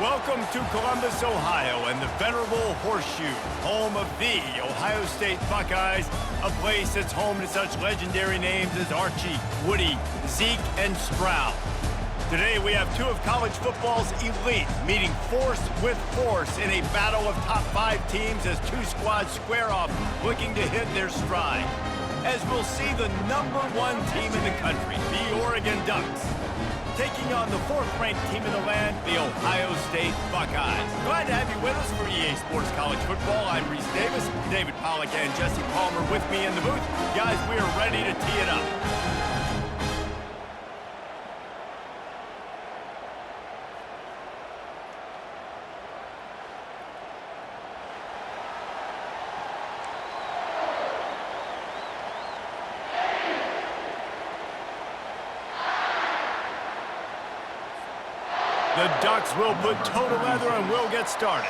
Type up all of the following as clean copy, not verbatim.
Welcome to Columbus, Ohio, and the venerable Horseshoe, home of the Ohio State Buckeyes, a place that's home to such legendary names as Archie, Woody, Zeke, and Stroud. Today, we have two of college football's elite meeting force with force in a battle of top 5 teams as two squads square off, looking to hit their stride. As we'll see the #1 team in the country, the Oregon Ducks, taking on the 4th-ranked team in the land, the Ohio State Buckeyes. Glad to have you with us for EA Sports College Football. I'm Reese Davis, David Pollack and Jesse Palmer with me in the booth. Guys, we are ready to tee it up. The Ducks will put total leather and we'll get started.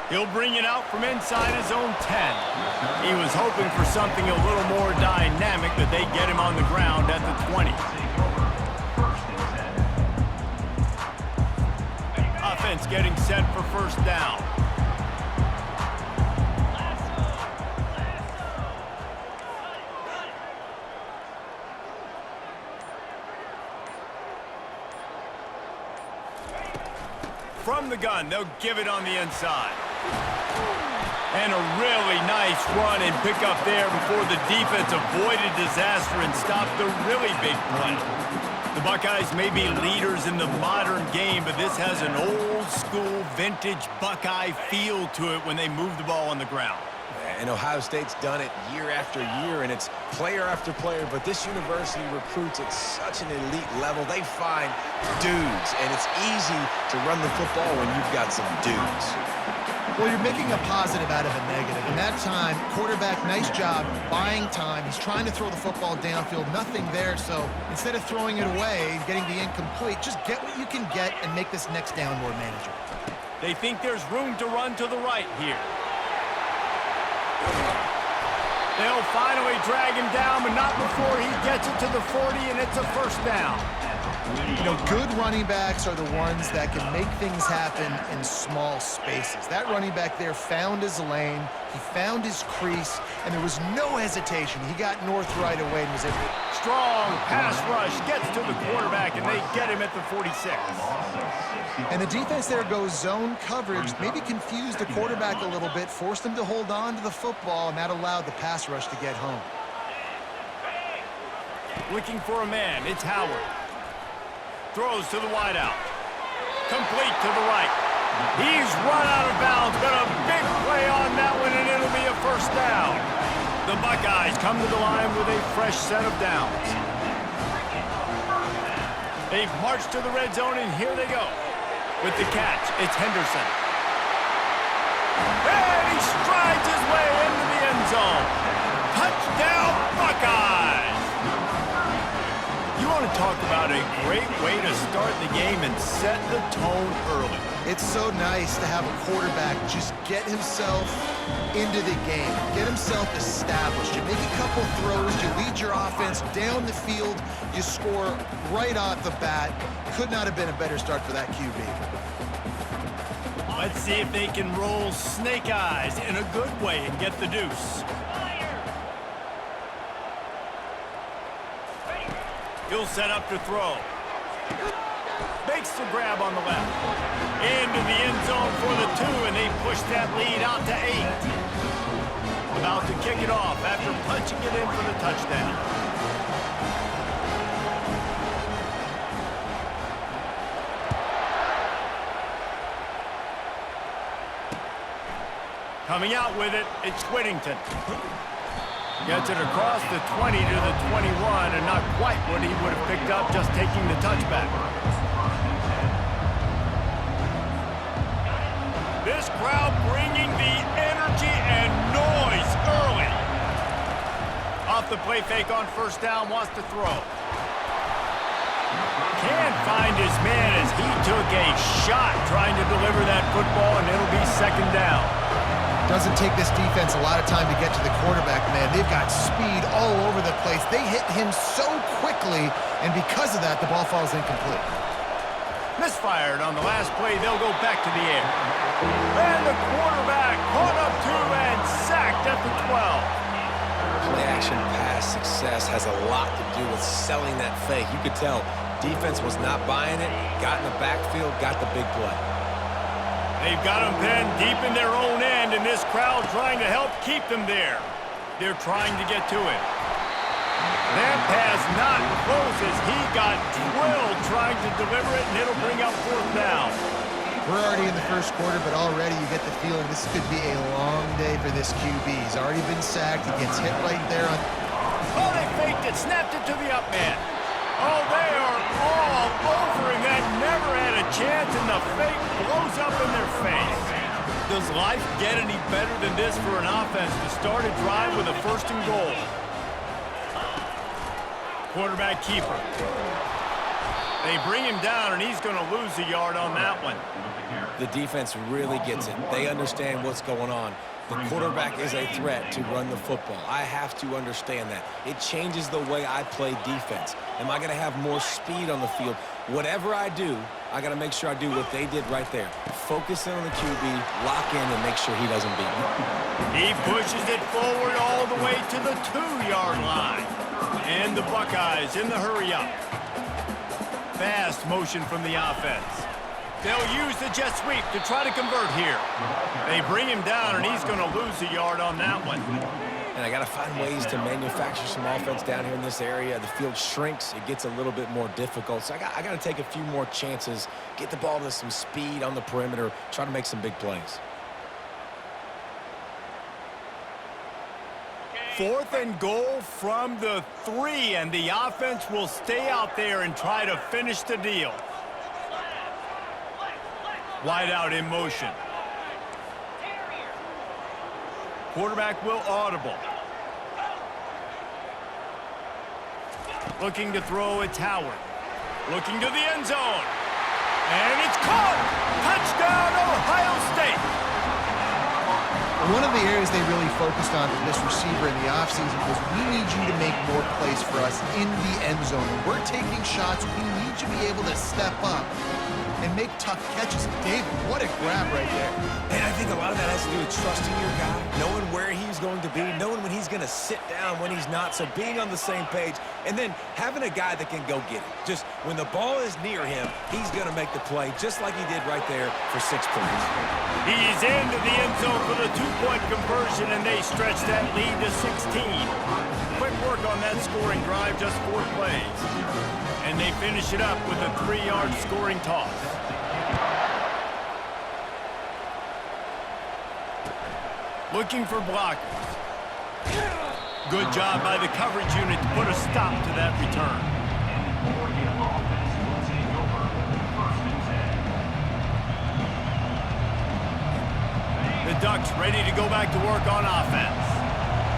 He'll bring it out from inside his own 10. He was hoping for something a little more dynamic, but they get him on the ground at the 20. Offense getting set for first down. From the gun, they'll give it on the inside. And a really nice run and pick up there before the defense avoided disaster and stopped the really big play. The Buckeyes may be leaders in the modern game, but this has an old-school, vintage Buckeye feel to it when they move the ball on the ground. And Ohio State's done it year after year, and it's player after player, but this university recruits at such an elite level. They find dudes, and it's easy to run the football when you've got some dudes. Well, you're making a positive out of a negative. In that time, quarterback, nice job, buying time. He's trying to throw the football downfield, nothing there, so instead of throwing it away, getting the incomplete, just get what you can get and make this next down more manageable. They think there's room to run to the right here. They'll finally drag him down, but not before he gets it to the 40, and it's a first down. You know, good running backs are the ones that can make things happen in small spaces. That running back there found his lane, he found his crease, and there was no hesitation. He got north right away and was able to... Strong pass rush gets to the quarterback, and they get him at the 46. And the defense there goes zone coverage, maybe confused the quarterback a little bit, forced him to hold on to the football, and that allowed the pass rush to get home. Looking for a man, it's Howard. Throws to the wideout. Complete to the right. He's run out of bounds, but a big play on that one, and it'll be a first down. The Buckeyes come to the line with a fresh set of downs. They've marched to the red zone, and here they go. With the catch, it's Henderson. And he strides his way into the end zone. Touchdown, Buckeyes! You want to talk about a great way to start the game and set the tone early. It's so nice to have a quarterback just get himself into the game, get himself established. You make a couple throws, you lead your offense down the field, you score right off the bat. Could not have been a better start for that QB. Let's see if they can roll snake eyes in a good way and get the deuce. He'll set up to throw. Makes the grab on the left. Into the end zone for the 2, and they push that lead out to 8. About to kick it off after punching it in for the touchdown. Coming out with it, it's Whittington. Gets it across the 20 to the 21, and not quite what he would have picked up just taking the touchback. This crowd bringing the energy and noise early. Off the play fake on first down, wants to throw. Can't find his man as he took a shot trying to deliver that football, and it'll be second down. Doesn't take this defense a lot of time to get to the quarterback, man. They've got speed all over the place. They hit him so quickly, and because of that, the ball falls incomplete. Misfired on the last play. They'll go back to the air. And the quarterback caught up to and sacked at the 12. Play-action pass success has a lot to do with selling that fake. You could tell defense was not buying it, got in the backfield, got the big play. They've got them pinned deep in their own end, and this crowd trying to help keep them there. They're trying to get to it. That pass not closes. He got drilled trying to deliver it, and it'll bring up 4th down. We're already in the first quarter, but already you get the feeling this could be a long day for this QB. He's already been sacked. He gets hit right there on... Oh, they faked it, snapped it to the up man. Oh, they are all over him. That never had a chance, and the fake blows up in their face. Does life get any better than this for an offense to start a drive with a 1st and goal? Quarterback keeper. They bring him down, and he's going to lose a yard on that one. The defense really gets it. They understand what's going on. The quarterback is a threat to run the football. I have to understand that. It changes the way I play defense. Am I going to have more speed on the field? Whatever I do, I got to make sure I do what they did right there. Focus in on the QB, lock in, and make sure he doesn't beat me. He pushes it forward all the way to the 2-yard line. And the Buckeyes in the hurry-up. Fast motion from the offense. They'll use the jet sweep to try to convert here. They bring him down, and he's going to lose a yard on that one. And I got to find ways to manufacture some offense down here in this area. The field shrinks. It gets a little bit more difficult. So I got to take a few more chances, get the ball to some speed on the perimeter, try to make some big plays. 4th and goal from the 3, and the offense will stay out there and try to finish the deal. Wide out in motion. Quarterback will audible. Looking to throw, it's Howard. Looking to the end zone. And it's caught! Touchdown, Ohio State! One of the areas they really focused on for this receiver in the offseason was we need you to make more plays for us in the end zone. When we're taking shots, we need you to be able to step up and make tough catches. David, what a grab right there. And I think a lot of that has to do with trusting your guy, knowing where he's going to be, knowing when he's going to sit down, when he's not, so being on the same page, and then having a guy that can go get it. Just when the ball is near him, he's going to make the play just like he did right there for 6 points. He's into the end zone for the 2-point conversion, and they stretch that lead to 16. Quick work on that scoring drive, just 4 plays. And they finish it up with a 3-yard scoring toss. Looking for blockers. Good job by the coverage unit to put a stop to that return. The Ducks ready to go back to work on offense.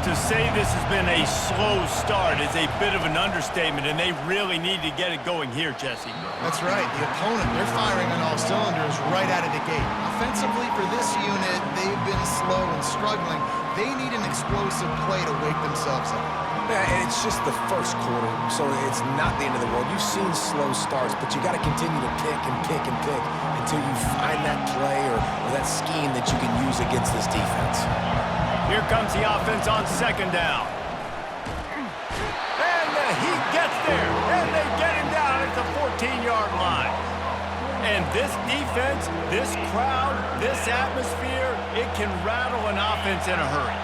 To say this has been a slow start is a bit of an understatement, and they really need to get it going here, Jesse. That's right. The opponent, they're firing on all cylinders right out of the gate. Offensively, for this unit, they've been slow and struggling. They need an explosive play to wake themselves up. Yeah, and it's just the first quarter, so it's not the end of the world. You've seen slow starts, but you got to continue to pick and pick and pick until you find that play or that scheme that you can use against this defense. Here comes the offense on 2nd down. And he gets there, and they get him down at the 14-yard line. And this defense, this crowd, this atmosphere, it can rattle an offense in a hurry.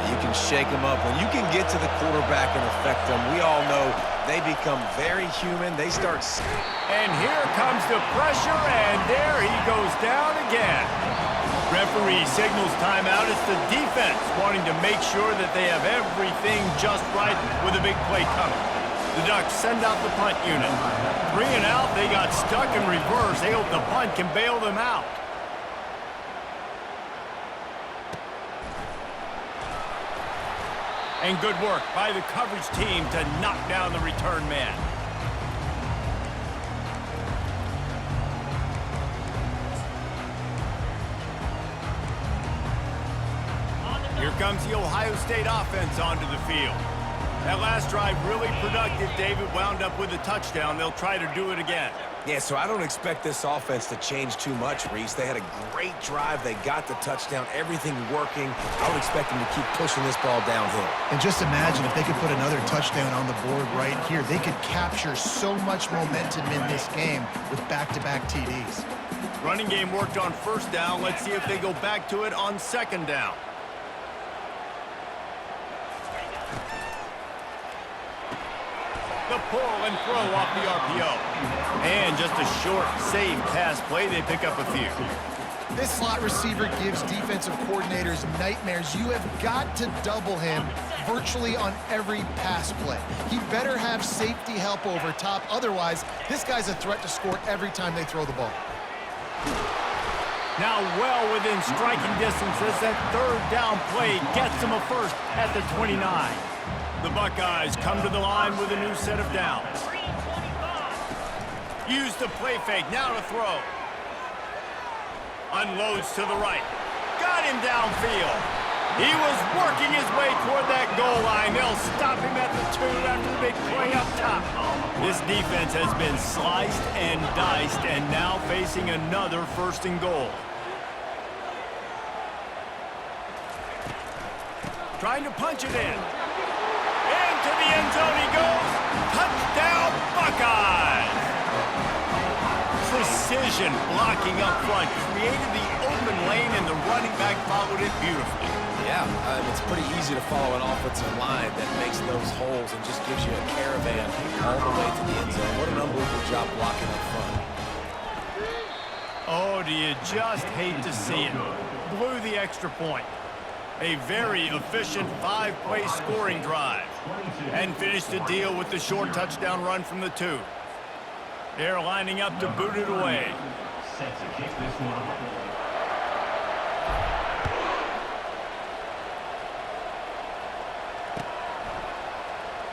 You can shake them up. When you can get to the quarterback and affect them, we all know they become very human. They start... And here comes the pressure, and there he goes down again. Referee signals timeout. It's the defense wanting to make sure that they have everything just right with a big play coming. The Ducks send out the punt unit. 3 and out, they got stuck in reverse. They hope the punt can bail them out. And good work by the coverage team to knock down the return man. Here comes the Ohio State offense onto the field. That last drive really productive. David wound up with a touchdown. They'll try to do it again. Yeah, so I don't expect this offense to change too much, Reese. They had a great drive. They got the touchdown. Everything working. I would expect them to keep pushing this ball downhill. And just imagine if they could put another touchdown on the board right here. They could capture so much momentum in this game with back-to-back TDs. Running game worked on first down. Let's see if they go back to it on second down. The pull and throw off the RPO. And just a short, safe pass play. They pick up a few. This slot receiver gives defensive coordinators nightmares. You have got to double him virtually on every pass play. He better have safety help over top. Otherwise, this guy's a threat to score every time they throw the ball. Now well within striking distance as that third down play gets them a first at the 29. The Buckeyes come to the line with a new set of downs. Use the play fake, now to throw. Unloads to the right. Got him downfield. He was working his way toward that goal line. They'll stop him at the 2 after the big play up top. This defense has been sliced and diced and now facing another first and goal. Trying to punch it in. Into the end zone he goes. Touchdown, Buckeyes! Precision blocking up front created the open lane, and the running back followed it beautifully. Yeah, it's pretty easy to follow an offensive line that makes those holes and just gives you a caravan all the way to the end zone. What an unbelievable job blocking up front. Oh, do you just hate to see it? Blew the extra point. A very efficient 5-play scoring drive. And finished the deal with the short touchdown run from the 2. They're lining up to boot it away. Set to kick this one off.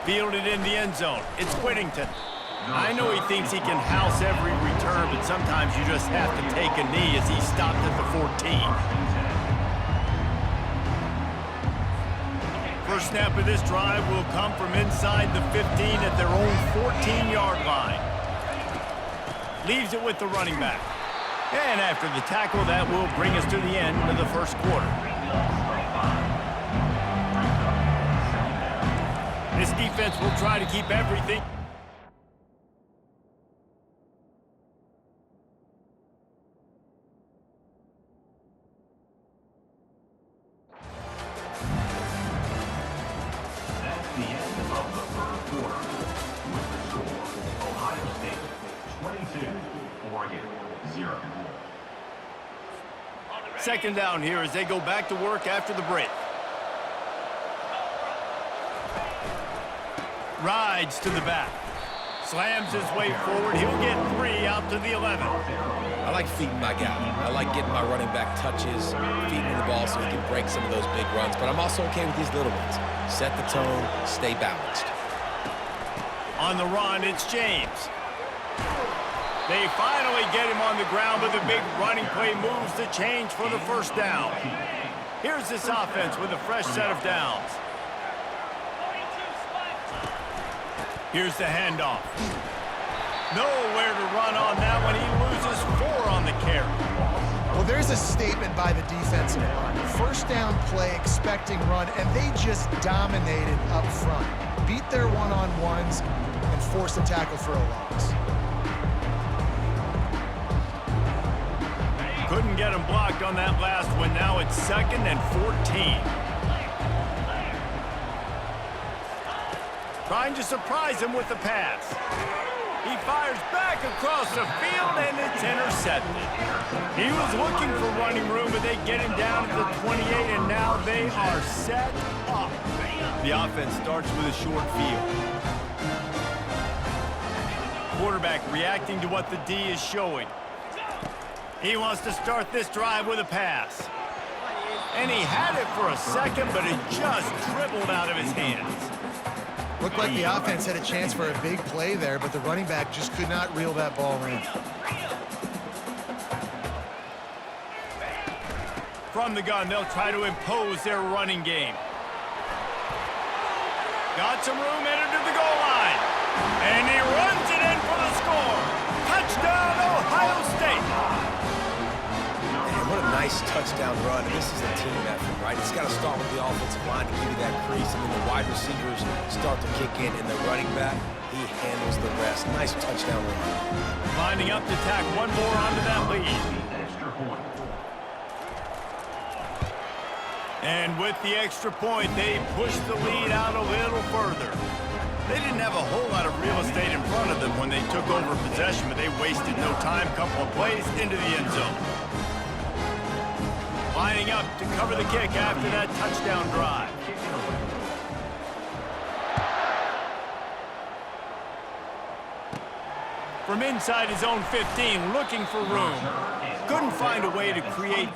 Fielded in the end zone. It's Whittington. I know he thinks he can house every return, but sometimes you just have to take a knee as he stopped at the 14. First snap of this drive will come from inside the 15 at their own 14-yard line. Leaves it with the running back. And after the tackle, that will bring us to the end of the first quarter. This defense will try to keep everything. That's the end of the first quarter. With the score, Ohio State 22, Oregon 0. Second down here as they go back to work after the break. Rides to the back. Slams his way forward. He'll get 3 out to the 11. I like feeding my guy. I like getting my running back touches, feeding him the ball so he can break some of those big runs. But I'm also okay with these little ones. Set the tone, stay balanced. On the run, it's James. They finally get him on the ground, but the big running play moves the change for the first down. Here's this offense with a fresh set of downs. Here's the handoff. Nowhere to run on that one. He loses 4 on the carry. Well, there's a statement by the defensive line. First down play, expecting run, and they just dominated up front. Beat their one-on-ones and forced a tackle for a loss. Couldn't get him blocked on that last one. Now it's 2nd and 14. Trying to surprise him with the pass. He fires back across the field, and it's intercepted. He was looking for running room, but they get him down to the 28, and now they are set up. The offense starts with a short field. Quarterback reacting to what the D is showing. He wants to start this drive with a pass. And he had it for a second, but it just dribbled out of his hands. Looked like the offense had a chance for a big play there, but the running back just could not reel that ball in. From the gun, they'll try to impose their running game. Got some room headed to the goal line. And he runs it in for the score. Touchdown, Ohio State. Man, what a nice touchdown run. And this is a team effort, right? It's got to start with the offensive line to give you that crease. And then the wide receivers start to kick in. And the running back, he handles the rest. Nice touchdown run. Lining up to tack one more onto that lead. Extra point. And with the extra point, they pushed the lead out a little further. They didn't have a whole lot of real estate in front of them when they took over possession, but they wasted no time. Couple of plays into the end zone. Lining up to cover the kick after that touchdown drive. From inside his own 15, looking for room. Couldn't find a way to create